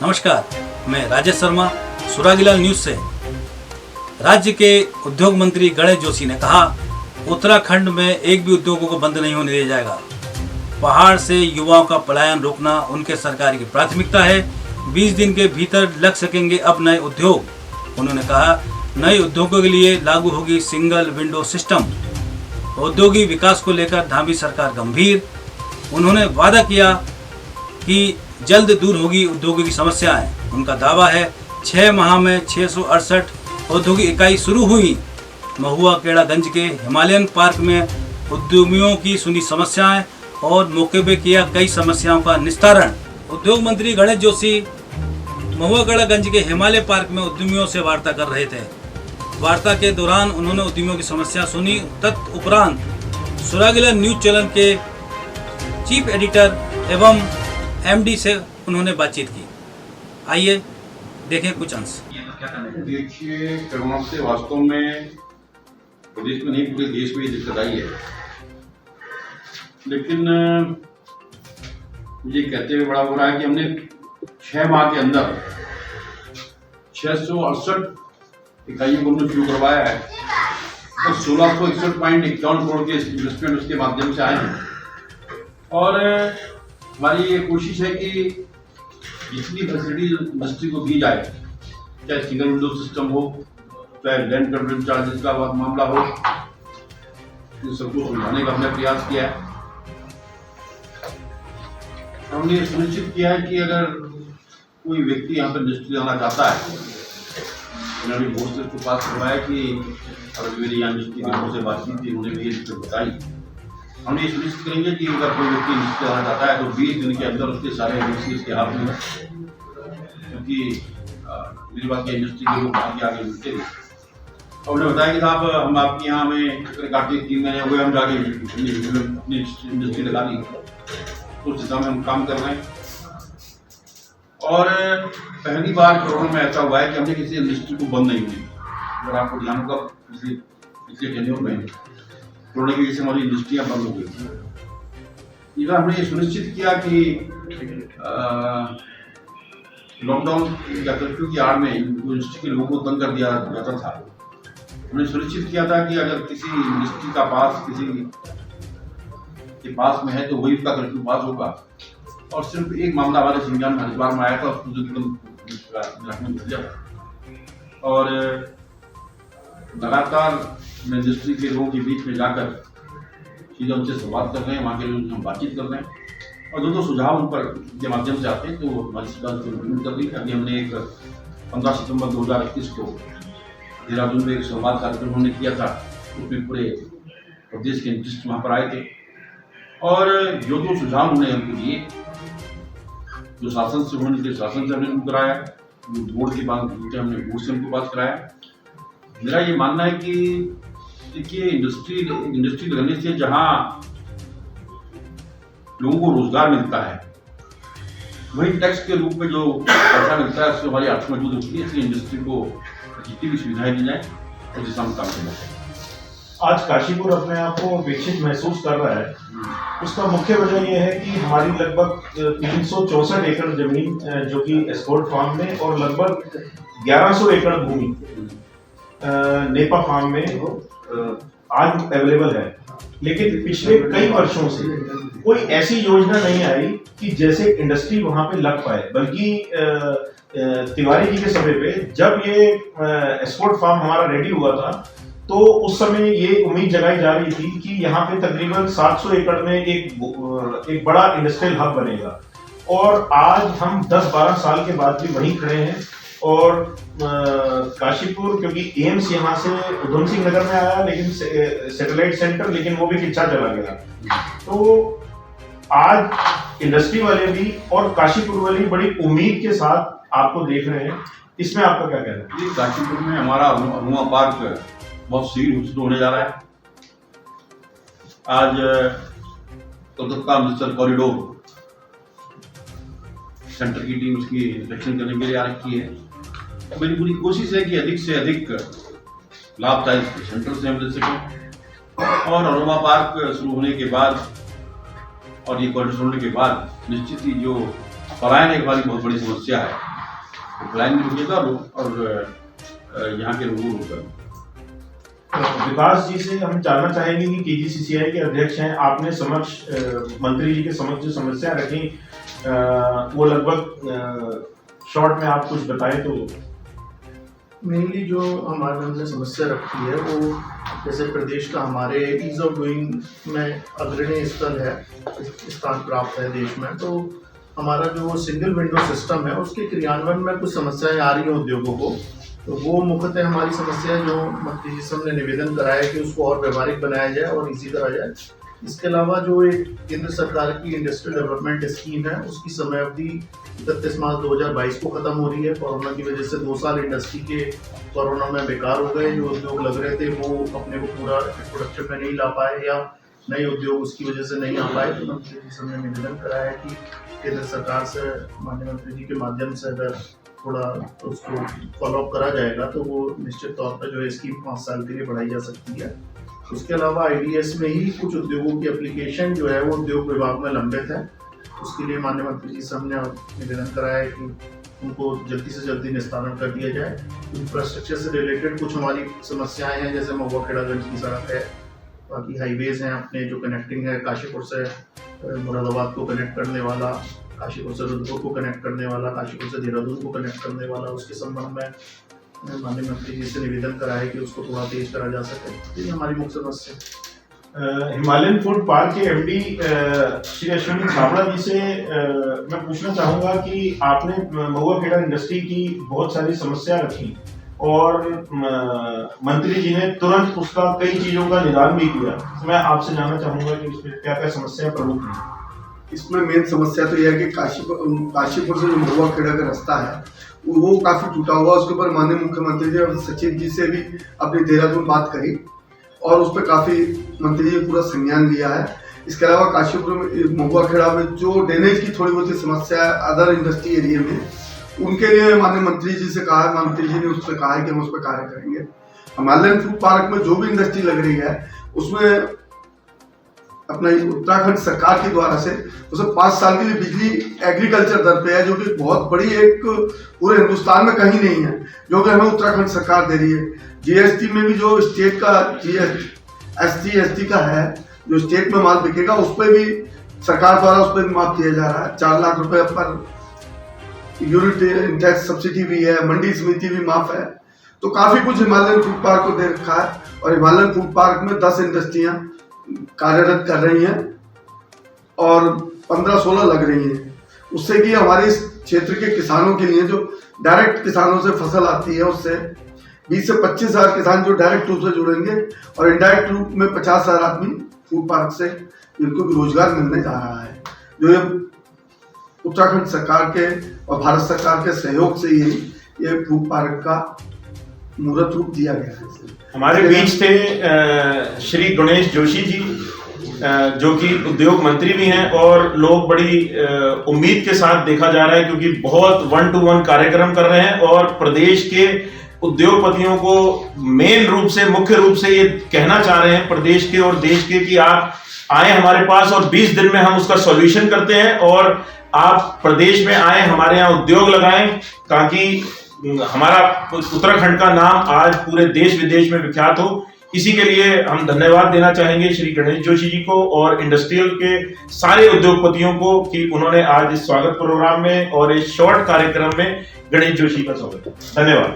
नमस्कार, मैं राजेश शर्मा, सुरागीलाल न्यूज से। राज्य के उद्योग मंत्री गणेश जोशी ने कहा, उत्तराखंड में एक भी उद्योगों को बंद नहीं होने दिया जाएगा। पहाड़ से युवाओं का पलायन रोकना उनके सरकार की प्राथमिकता है। 20 दिन के भीतर लग सकेंगे अब नए उद्योग। उन्होंने कहा, नए उद्योगों के लिए लागू होगी सिंगल विंडो सिस्टम। औद्योगिक विकास को लेकर धामी सरकार गंभीर। उन्होंने वादा किया कि जल्द दूर होगी उद्योगों की समस्याएं। उनका दावा है 6 माह में 668 औद्योगिक इकाई शुरू हुई। महुआ केड़ागंज के हिमालयन पार्क में उद्यमियों की सुनी समस्याएं और मौके पे किया कई समस्याओं का निस्तारण। उद्योग मंत्री गणेश जोशी महुआ केड़ागंज के हिमालय पार्क में उद्यमियों से वार्ता कर रहे थे। वार्ता के दौरान उन्होंने उद्यमियों की समस्या सुनी। तत्उपरांत सुरागीलाल न्यूज चैनल के चीफ एडिटर एवं एमडी से उन्होंने बातचीत की। आइए देखें कुछ अंश। देखिए, कोरोना से वास्तव में प्रदेश में नहीं पूरे देश में ये दिक्कत आई है, लेकिन मुझे कहते हुए बड़ा हो रहा है कि हमने 6 माह के अंदर 668 इकाइयों को हमने शुरू करवाया है और 1661.51 करोड़ के इन्वेस्टमेंट उसके माध्यम से आए हैं। और हमारी ये कोशिश है कि जितनी फैसिलिटी इंडस्ट्री को दी जाए, चाहे सिंगल विंडो सिस्टम हो, चाहे लैंड कन्वर्जन चार्जेस का मामला हो, इन सबको सुलझाने का हमने प्रयास किया है। हमने ये सुनिश्चित किया है कि अगर कोई व्यक्ति यहाँ पर इंडस्ट्री आना चाहता है, उन्होंने बोर्ड से उसको पास करवाया कि और मेरी यहाँ इंडस्ट्री के लोगों से बातचीत थी, उन्होंने भी ये दिक्कत बताई। हम ये सुनिश्चित करेंगे कि अगर कोई व्यक्ति इंडस्ट्री आना चाहता है तो 20 दिन के अंदर उसके सारे एजेंसी उसके हाथ में, क्योंकि मेरी बात की इंडस्ट्री के लोग आगे आगे मिलते थे। और उन्होंने बताया कि साहब, हम आपके यहाँ में काफी 3 महीने हो गए, हम जाके अपनी इंडस्ट्री लगा दी, तो उस दिशा में हम काम कर रहे हैं। और पहली बार कोरोना में ऐसा हुआ है कि हमने किसी इंडस्ट्री को बंद नहीं हुई। अगर आपको ध्यान होगा, पिछले टेन्योर में कोरोना की वजह से हमारी इंडस्ट्रियाँ बंद हो गई। इधर हमने ये सुनिश्चित किया कि लॉकडाउन या कर्फ्यू की आड़ में इंडस्ट्री के लोगों को तंग कर दिया जाता था। हमने सुनिश्चित किया था कि अगर किसी इंडस्ट्री का पास किसी के पास में है तो वही उसका कर्फ्यू पास होगा। और सिर्फ एक मामला हमारे संज्ञान में हरिद्वार में आया था, उसको मिल गया। और लगातार इंडस्ट्री के लोगों के बीच में जाकर सीधा उनसे संवाद कर रहे हैं, वहाँ के लोगों से हम बातचीत कर रहे हैं और जो सुझाव उन पर के माध्यम से आते हैं तो हमारी सरकार को इम्प्लीमेंट कर रही है। अभी हमने एक 15 सितंबर 2021 को देहरादून में एक संवाद कार्यक्रम हमने किया था, उसमें पूरे प्रदेश के इंडस्ट्रिस्ट वहाँ पर आए थे और जो सुझाव उन्होंने हमको दिए, जो शासन से उन्होंने शासन से हमने उनको कराया, जो बोर्ड की बात हमने बोर्ड से उनको बात कराया। मेरा ये मानना है कि देखिए, इंडस्ट्री लगने से जहां लोगों को रोजगार मिलता है, वही टैक्स के रूप में जो पैसा मिलता है उससे हमारी आर्थिक मजबूत होती है। इसलिए इंडस्ट्री को जितनी भी सुविधाएं दी जाए उस दिशा में काम करना चाहिए। आज काशीपुर अपने आप को विकसित महसूस कर रहा है, उसका मुख्य वजह यह है कि हमारी लगभग 364 एकड़ जमीन जो कि एस्कॉर्ट फार्म में और लगभग 1100 एकड़ भूमि नेपा फार्म में आज अवेलेबल है। लेकिन पिछले कई वर्षों से कोई ऐसी योजना नहीं आई कि जैसे इंडस्ट्री वहां पे लग पाए, बल्कि तिवारी जी के समय पे जब ये एस्कॉर्ट फार्म हमारा रेडी हुआ था तो उस समय ये उम्मीद जगाई जा रही थी कि यहाँ पे तकरीबन 700 एकड़ में एक बड़ा इंडस्ट्रियल हब बनेगा। और आज हम 10-12 साल के बाद भी वहीं खड़े हैं और काशीपुर, क्योंकि एम्स यहाँ से उधम सिंह नगर में आया, लेकिन सैटेलाइट सेंटर, लेकिन वो भी खिंचा चला गया। तो आज इंडस्ट्री वाले भी और काशीपुर वाले बड़ी उम्मीद के साथ आपको देख रहे हैं। इसमें आपका क्या कहना है? काशीपुर में हमारा अरुणा पार्क बहुत शीघ्र शुरू होने जा रहा है। आज कोलकाता अमृतसर कॉरिडोर सेंटर की टीम उसकी इंस्पेक्शन करने के लिए आ रखी है। मेरी पूरी कोशिश है कि अधिक से अधिक लाभदायक सेंटर से हम ले सकें और अरोमा पार्क शुरू होने के बाद और ये कॉरिडोर होने के बाद निश्चित ही जो पलायन एक हमारी बहुत बड़ी समस्या है। पलायन भी रुकेगा और यहाँ के लोगों रुकेगा। विकास जी से हम जानना चाहेंगे कि केजीसीसीआई के अध्यक्ष हैं, आपने समक्ष मंत्री जी के समक्ष जो समस्या रखी वो लगभग शॉर्ट में आप कुछ बताएं तो। मेनली जो हमारे हमने समस्या रखी है वो जैसे प्रदेश का हमारे ईज ऑफ डूइंग में अग्रणी स्थान प्राप्त है देश में, तो हमारा जो सिंगल विंडो सिस्टम है उसके क्रियान्वयन में कुछ समस्याएं आ रही हैं उद्योगों को। तो वो मुख्यतः हमारी समस्या है जो मंत्री जी से हमने निवेदन कराया कि उसको और व्यवहारिक बनाया जाए और इजी करा जाए। इसके अलावा जो एक केंद्र सरकार की इंडस्ट्रियल डेवलपमेंट स्कीम है उसकी समय अवधि 31 मार्च 2022 को खत्म हो रही है। कोरोना की वजह से 2 साल इंडस्ट्री के कोरोना में बेकार हो गए। जो उद्योग लग रहे थे वो अपने को पूरा प्रोडक्शन में नहीं ला पाए या नए उद्योग उसकी वजह से नहीं आ पाए। तो मंत्री जी से हमने निवेदन कराया कि केंद्र सरकार से माननीय मंत्री जी के माध्यम से अगर थोड़ा उसको फॉलोअप करा जाएगा तो वो निश्चित तौर पर जो है स्कीम 5 साल के लिए बढ़ाई जा सकती है। उसके अलावा IDS में ही कुछ उद्योगों की एप्लीकेशन जो है वो उद्योग विभाग में लंबित है। उसके लिए माननीय मंत्री जी से हमने निवेदन कराया है कि उनको जल्दी से जल्दी निस्तारण कर दिया जाए। इंफ्रास्ट्रक्चर से रिलेटेड कुछ हमारी समस्याएं हैं, जैसे महुआ खेड़ागंज की सड़क है, बाकी हाईवेज हैं अपने जो कनेक्टिंग है काशीपुर से मुरादाबाद को कनेक्ट करने वाला, काशीपुर से रुद्रपुर को कनेक्ट करने वाला, काशीपुर से देहरादून को कनेक्ट करने वाला। उसके संबंध में माननीय मंत्री जी से निवेदन करा है कि उसको थोड़ा तेज करा जा सके। ये हमारी मुख्य समस्या। हिमालयन फूड पार्क के MD श्री अश्विनी छाबड़ा जी से मैं पूछना चाहूंगा कि आपने महुआ खेड़ा इंडस्ट्री की बहुत सारी समस्या रखी और मंत्री जी ने तुरंत उसका कई चीजों का निदान भी किया। मैं आपसे जानना चाहूंगा कि उसमें क्या क्या समस्याएं प्रमुख हैं। इसमें मेन समस्या तो यह है कि काशीपुर से जो महुआ खेड़ा का रास्ता है वो काफ़ी टूटा हुआ। उसके ऊपर माननीय मुख्यमंत्री जी और सचिव जी से भी अपनी देहरादून बात करी और उस पर काफ़ी मंत्री जी ने पूरा संज्ञान लिया है। इसके अलावा काशीपुर में महुआ खेड़ा में जो ड्रेनेज की थोड़ी बहुत समस्या है अदर इंडस्ट्री एरिया में, उनके लिए माननीय मंत्री जी से कहा है, मंत्री जी ने उससे कहा है कि हम उस पर कार्य करेंगे। हिमालयन फूड पार्क में जो भी इंडस्ट्री लग रही है उसमें अपना उत्तराखंड सरकार के द्वारा से उसे 5 साल के लिए बिजली एग्रीकल्चर दर पे है, जो कि बहुत बड़ी एक पूरे हिंदुस्तान में कहीं नहीं है, जो कि हमें उत्तराखंड सरकार दे रही है। GST में भी जो स्टेट का ST का है, जो स्टेट में माल बिकेगा उस पर भी सरकार द्वारा उस पर भी माफ किया जा रहा है। 4 लाख रुपए पर यूनिट टैक्स सब्सिडी भी है, मंडी समिति भी माफ है। तो काफी कुछ हिमालयन फूड पार्क को दे रखा है और हिमालयन फूड पार्क में 10 इंडस्ट्रियां कार्यरत कर रही हैं और 15-16 लग रही हैं। उससे कि हमारे इस क्षेत्र के किसानों के लिए जो डायरेक्ट किसानों से फसल आती है उससे 20 से 25 हज़ार किसान जो डायरेक्ट रूप से जुड़ेंगे और इनडायरेक्ट रूप में 50 हज़ार आदमी फूड पार्क से इनको भी रोजगार मिलने जा रहा है। जो ये उत्तराखंड सरकार के और भारत सरकार के सहयोग से ही ये फूड पार्क का मूर्त रूप दिया गया है। हमारे बीच थे श्री गणेश जोशी जी जो कि उद्योग मंत्री भी हैं और लोग बड़ी उम्मीद के साथ देखा जा रहा है क्योंकि बहुत 1-to-1 कार्यक्रम कर रहे हैं और प्रदेश के उद्योगपतियों को मेन रूप से मुख्य रूप से ये कहना चाह रहे हैं प्रदेश के और देश के कि आप आए हमारे पास और 20 दिन में हम उसका सॉल्यूशन करते हैं और आप प्रदेश में आए हमारे यहाँ उद्योग लगाएं ताकि हमारा उत्तराखंड का नाम आज पूरे देश विदेश में विख्यात हो। इसी के लिए हम धन्यवाद देना चाहेंगे श्री गणेश जोशी जी को और इंडस्ट्रियल के सारे उद्योगपतियों को कि उन्होंने आज इस स्वागत प्रोग्राम में और इस शॉर्ट कार्यक्रम में गणेश जोशी का स्वागत। धन्यवाद।